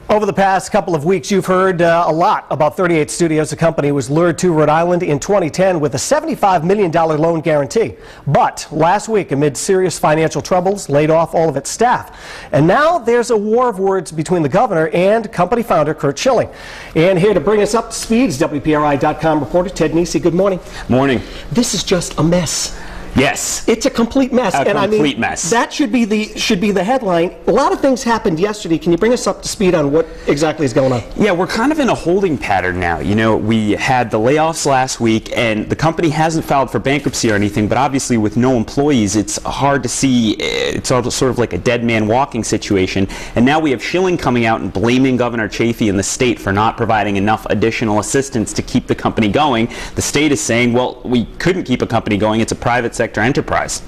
Over the past couple of weeks, you've heard a lot about 38 Studios. The company was lured to Rhode Island in 2010 with a $75 million loan guarantee. But last week, amid serious financial troubles, laid off all of its staff. And now there's a war of words between the governor and company founder Curt Schilling. And here to bring us up to speed is WPRI.com reporter Ted Nesi. Good morning. Morning. This is just a mess. Yes. It's a complete mess. Complete mess. That should be the headline. A lot of things happened yesterday. Can you bring us up to speed on what exactly is going on? Yeah, we're kind of in a holding pattern now. You know, we had the layoffs last week, and the company hasn't filed for bankruptcy or anything, but obviously with no employees, it's hard to see. It's sort of like a dead man walking situation. And now we have Schilling coming out and blaming Governor Chafee and the state for not providing enough additional assistance to keep the company going. The state is saying, well, we couldn't keep a company going. It's a private sector enterprise.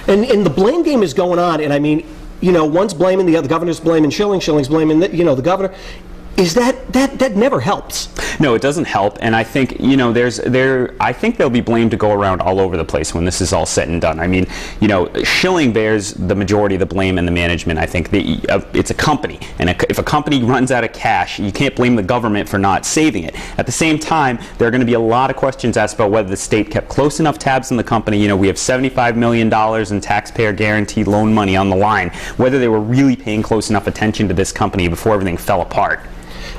And the blame game is going on, and I mean, you know, one's blaming the other, the governor's blaming Schilling, Schilling's blaming the governor. Is that never helps? No, it doesn't help, and I think, you know, I think there'll be blame to go around all over the place when this is all said and done. I mean, you know, Schilling bears the majority of the blame and the management. I think it's a company, and if a company runs out of cash, you can't blame the government for not saving it. At the same time, there are going to be a lot of questions asked about whether the state kept close enough tabs on the company. You know, we have $75 million in taxpayer guaranteed loan money on the line, whether they were really paying close enough attention to this company before everything fell apart.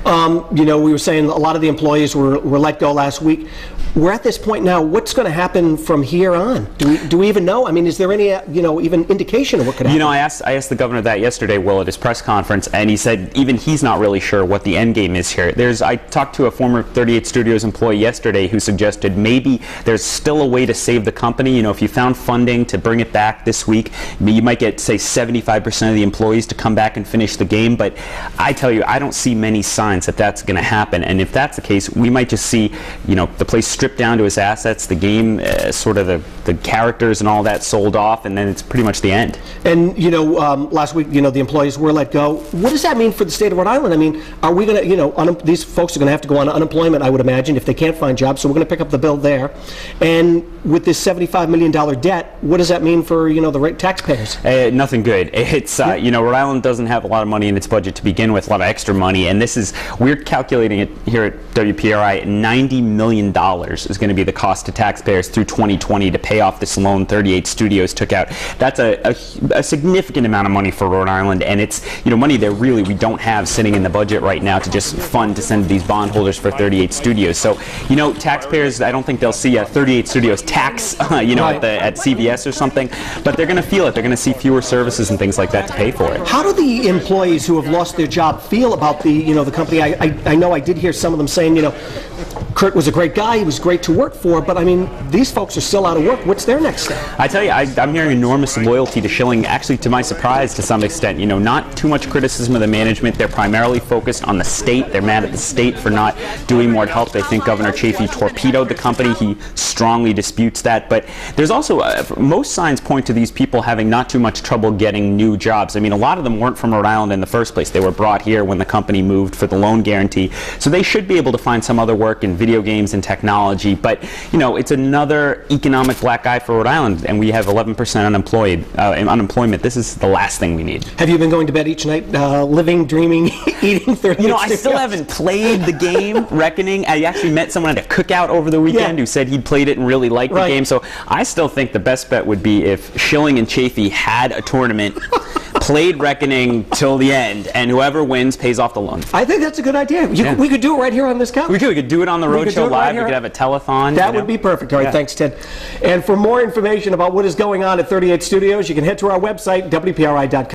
You know, we were saying a lot of the employees were let go last week. We're at this point now. What's going to happen from here on? Do we even know? I mean, is there any even indication of what could happen? You know, I asked the governor that yesterday, Will, at his press conference, and he said even he's not really sure what the end game is here. I talked to a former 38 Studios employee yesterday who suggested maybe there's still a way to save the company. You know, if you found funding to bring it back this week, you might get, say, 75% of the employees to come back and finish the game. But I tell you, I don't see many signs that that's going to happen. And if that's the case, we might just see, you know, the place stripped down to its assets, the game, sort of the characters and all that sold off, and then it's pretty much the end. And, you know, last week, you know, the employees were let go. What does that mean for the state of Rhode Island? I mean, are we going to, you know, these folks are going to have to go on unemployment, I would imagine, if they can't find jobs, so we're going to pick up the bill there. And with this $75 million debt, what does that mean for, you know, the taxpayers? Nothing good. It's, you know, Rhode Island doesn't have a lot of money in its budget to begin with, a lot of extra money, and this is, we're calculating it here at WPRI, $90 million is going to be the cost to taxpayers through 2020 to pay off this loan 38 Studios took out. That's a significant amount of money for Rhode Island, and it's, you know, money that really we don't have sitting in the budget right now to just fund to send these bondholders for 38 Studios. So, you know, taxpayers, I don't think they'll see a 38 Studios tax, you know, at CVS or something, but they're going to feel it. They're going to see fewer services and things like that to pay for it. How do the employees who have lost their job feel about the, you know, the company? I know I did hear some of them saying, you know, Curt was a great guy, he was great to work for, but I mean, these folks are still out of work. What's their next step? I tell you, I'm hearing enormous loyalty to Schilling, actually to my surprise to some extent. You know, not too much criticism of the management. They're primarily focused on the state. They're mad at the state for not doing more to help. They think Governor Chafee torpedoed the company. He strongly disputes that. But there's also, most signs point to these people having not too much trouble getting new jobs. I mean, a lot of them weren't from Rhode Island in the first place. They were brought here when the company moved for the loan guarantee. So they should be able to find some other work in video games and technology. But, you know, it's another economic black eye for Rhode Island, and we have 11% unemployment. This is the last thing we need. Have you been going to bed each night, living, dreaming, eating 30 You know, I still haven't played the game, Reckoning. I actually met someone at a cookout over the weekend who said he'd played it and really liked the game. So I still think the best bet would be if Schilling and Chafee had a tournament, played Reckoning till the end, and whoever wins pays off the loan. I think that's a good idea. We could do it right here on this couch. We could do it on the Rhode Show live. We could have a telethon. That would be perfect. All right, thanks, Ted. And for more information about what is going on at 38 Studios, you can head to our website, WPRI.com.